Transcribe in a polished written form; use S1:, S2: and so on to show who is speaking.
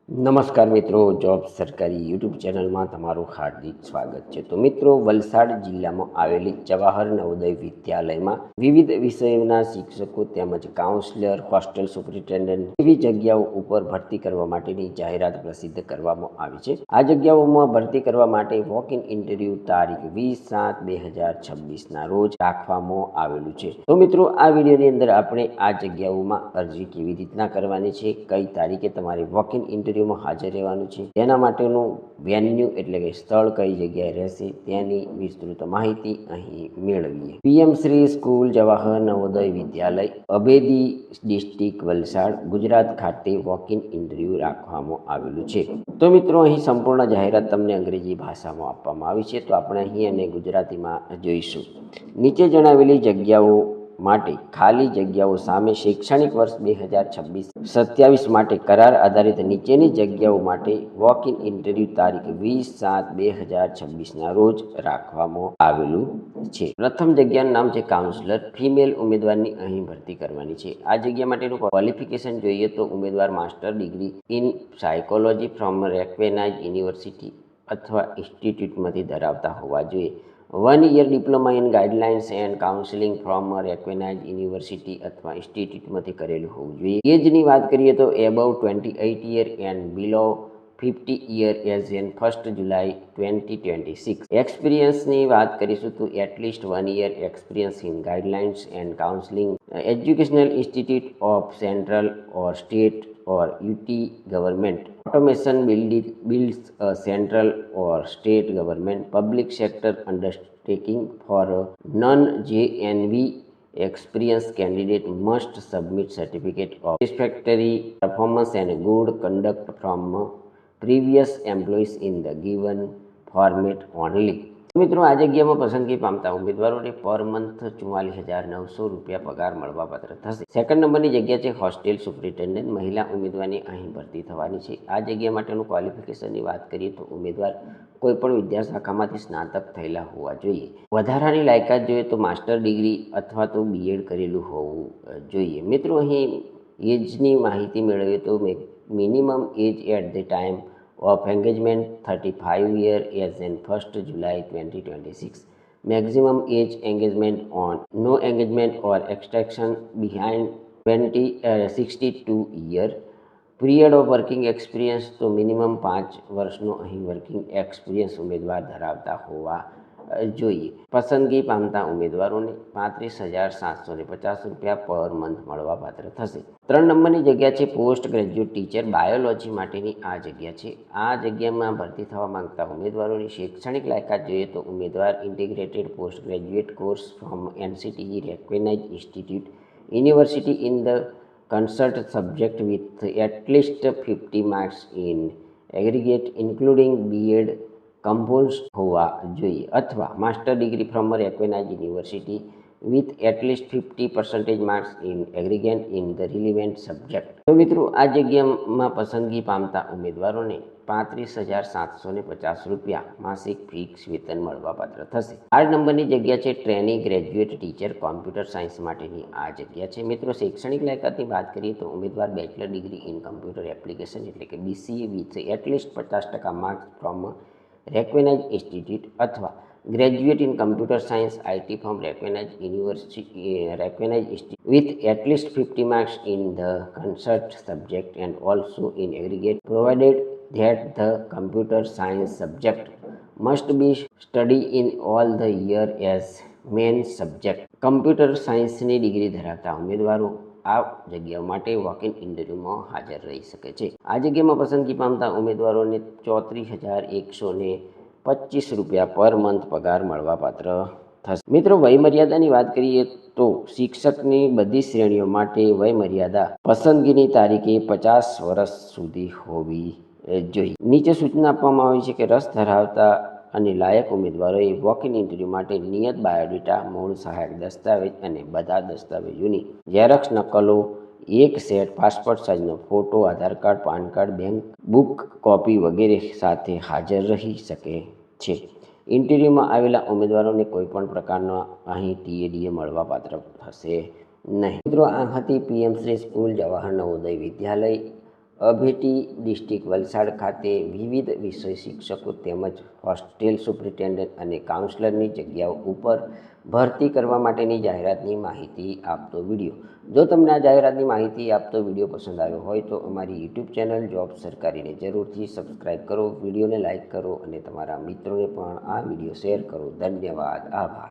S1: નમસ્કાર મિત્રો, જોબ સરકારી યુટ્યુબ ચેનલમાં તમારું હાર્દિક સ્વાગત છે. તો મિત્રો, વલસાડ જિલ્લામાં આવેલી જવાહર નવોદય વિદ્યાલયમાં વિવિધ વિષયોના શિક્ષકો તેમજ કાઉન્સલર, હોસ્ટેલ સુપરિન્ટેન્ડન્ટ એવી જગ્યાઓ ઉપર ભરતી કરવા માટેની જાહેરાત પ્રસિદ્ધ કરવામાં આવી છે. આ જગ્યાઓમાં ભરતી કરવા માટે વોક ઇન ઇન્ટરવ્યૂ તારીખ 20/7/2026ના રોજ રાખવામાં આવેલું છે. તો મિત્રો, આ વિડીયોની અંદર આપણે આ જગ્યાઓમાં અરજી કેવી રીતના કરવાની છે, કઈ તારીખે તમારે વોક ઇન ઇન્ટરવ્યુમાં હાજર રહેવાનું છે, તેના માટેનું વેન્યુ એટલે કે સ્થળ કઈ જગ્યાએ રહેશે તેની વિસ્તૃત માહિતી અહીં મેળવીએ. પીએમ શ્રી સ્કૂલ જવાહર નવોદય વિદ્યાલય, અભેદી, ડિસ્ટ્રિક્ટ વલસાડ, ગુજરાત ખાતે વોક ઇન ઇન્ટરવ્યુ રાખવામાં આવેલું છે. તો મિત્રો, અહીં સંપૂર્ણ જાહેરાત તમને અંગ્રેજી ભાષામાં આપવામાં આવી છે, તો આપણે અહીં અને ગુજરાતીમાં જોઈશું. નીચે જણાવેલી જગ્યાઓ માટે ખાલી જગ્યાઓ સામે શૈક્ષણિક વર્ષ 2026-27 માટે કરાર આધારિત નીચેની જગ્યાઓ માટે વોક ઇન ઇન્ટરવ્યૂ તારીખ 20/7/2026ના રોજ રાખવામાં આવેલું છે. પ્રથમ જગ્યાનું નામ છે કાઉન્સલર. ફિમેલ ઉમેદવારની અહીં ભરતી કરવાની છે. આ જગ્યા માટેનું ક્વોલિફિકેશન જોઈએ તો ઉમેદવાર master degree in psychology from recognise university અથવા ઇન્સ્ટિટ્યૂટમાંથી ધરાવતા હોવા જોઈએ. 1 year diploma in guidelines and counselling from recognise university અથવા ઇન્સ્ટિટ્યૂટમાંથી કરેલું હોવું જોઈએ. એજની વાત કરીએ તો above 28 year and below 50 year as an 1 July 2026. એક્સપિરિયન્સની વાત કરીશું તો at least 1 year experience in guidelines and counselling educational institute of central or state or UT government, automation builds a central or state government public sector undertaking for a non-JNV experienced candidate must submit certificate of satisfactory performance and good conduct from previous employees in the given format only. મિત્રો, આ જગ્યામાં પસંદગી પામતા ઉમેદવારોને per month 44,900 પગાર મળવાપાત્ર થશે. Second નંબરની જગ્યા છે હોસ્ટેલ સુપરિન્ટેન્ડન્ટ. મહિલા ઉમેદવારની અહીં ભરતી થવાની છે. આ જગ્યા માટેનું ક્વોલિફિકેશનની વાત કરીએ તો ઉમેદવાર કોઈપણ વિદ્યાશાખામાંથી સ્નાતક થયેલા હોવા જોઈએ. વધારાની લાયકાત જોઈએ તો માસ્ટર ડિગ્રી અથવા તો બીએડ કરેલું હોવું જોઈએ. મિત્રો, અહીં એજની માહિતી મેળવીએ તો minimum age at the time of engagement 35 year as in 1 July 2026. Maximum age engagement on no engagement or extraction behind 62 year. Period of working experience તો મિનિમમ 5 વર્ષનો અહીં વર્કિંગ એક્સપિરિયન્સ ઉમેદવાર ધરાવતા હોવા જોઈએ. પસંદગી પામતા ઉમેદવારોને 35,750 પર મંથ મળવાપાત્ર થશે. 3 નંબરની જગ્યા છે પોસ્ટ ગ્રેજ્યુએટ ટીચર. બાયોલોજી માટેની આ જગ્યા છે. આ જગ્યામાં ભરતી થવા માંગતા ઉમેદવારોની શૈક્ષણિક લાયકાત જોઈએ તો ઉમેદવાર integrated post graduate course from NCTE recognise institute university in the concert subject with at least 50 marks in aggregate including B Ed compose હોવા જોઈએ અથવા master degree from recognise university with at least 50% marks in aggregate in the relevant subject. તો મિત્રો, આ જગ્યામાં પસંદગી પામતા ઉમેદવારોને 35,750 માસિક ફિક્સ વેતન મળવાપાત્ર થશે. 8 નંબરની જગ્યા છે training graduate teacher. Computer science માટેની આ જગ્યા છે. મિત્રો, શૈક્ષણિક લાયકાતની વાત કરીએ તો ઉમેદવાર bachelor degree in computer application એટલે કે BCA with at least 50% marks from recognise institute અથવા graduate in computer science IT from recognized institute with at least 50 marks in the concerned subject and also in aggregate provided that the computer science subject must be studied in all the year as main subject. Computer સાયન્સની degree ધરાવતા ઉમેદવારો આ જગ્યાઓ માટે walk in ઇન્ટરવ્યુમાં હાજર રહી શકે છે. આ જગ્યામાં પસંદગી પામતા ઉમેદવારોને 34,125 પર મંથ પગાર મળવાપાત્ર થશે. મિત્રો, વયમર્યાદાની વાત કરીએ તો શિક્ષકની બધી શ્રેણીઓ માટે વયમર્યાદા પસંદગીની તારીખે 50 વર્ષ સુધી હોવી જોઈએ. નીચે સૂચના આપવામાં આવી છે કે રસ ધરાવતા અને લાયક ઉમેદવારોએ વોક ઇન ઇન્ટરવ્યૂ માટે નિયત બાયોડેટા, મૂળ સહાયક દસ્તાવેજ અને બધા દસ્તાવેજોની ઝેરોક્ષ નકલો, એક સેટ, પાસપોર્ટ સાઇઝનો photo, Aadhaar card, PAN card, bank book copy વગેરે સાથે હાજર રહી શકે છે. ઇન્ટરવ્યુમાં આવેલા ઉમેદવારોને કોઈપણ પ્રકારનો અહીં TADA મળવાપાત્ર થશે નહીં. મિત્રો, આ હતી પીએમ શ્રી સ્કૂલ જવાહર નવોદય વિદ્યાલય, અભેટી ડિસ્ટ્રિક્ટ વલસાડ ખાતે વિવિધ વિષય શિક્ષકો તેમજ હોસ્ટેલ સુપ્રિન્ટેન્ડન્ટ અને કાઉન્સલરની જગ્યાઓ ઉપર ભરતી કરવા માટેની જાહેરાતની માહિતી આપતો વિડીયો. જો તમને આ જાહેરાતની માહિતી આપતો વિડીયો પસંદ આવ્યો હોય તો અમારી યુટ્યુબ ચેનલ જોબ સરકારીને જરૂરથી સબસ્ક્રાઈબ કરો, વિડીયોને લાઇક કરો અને તમારા મિત્રોને પણ આ વિડીયો શેર કરો. ધન્યવાદ. આભાર.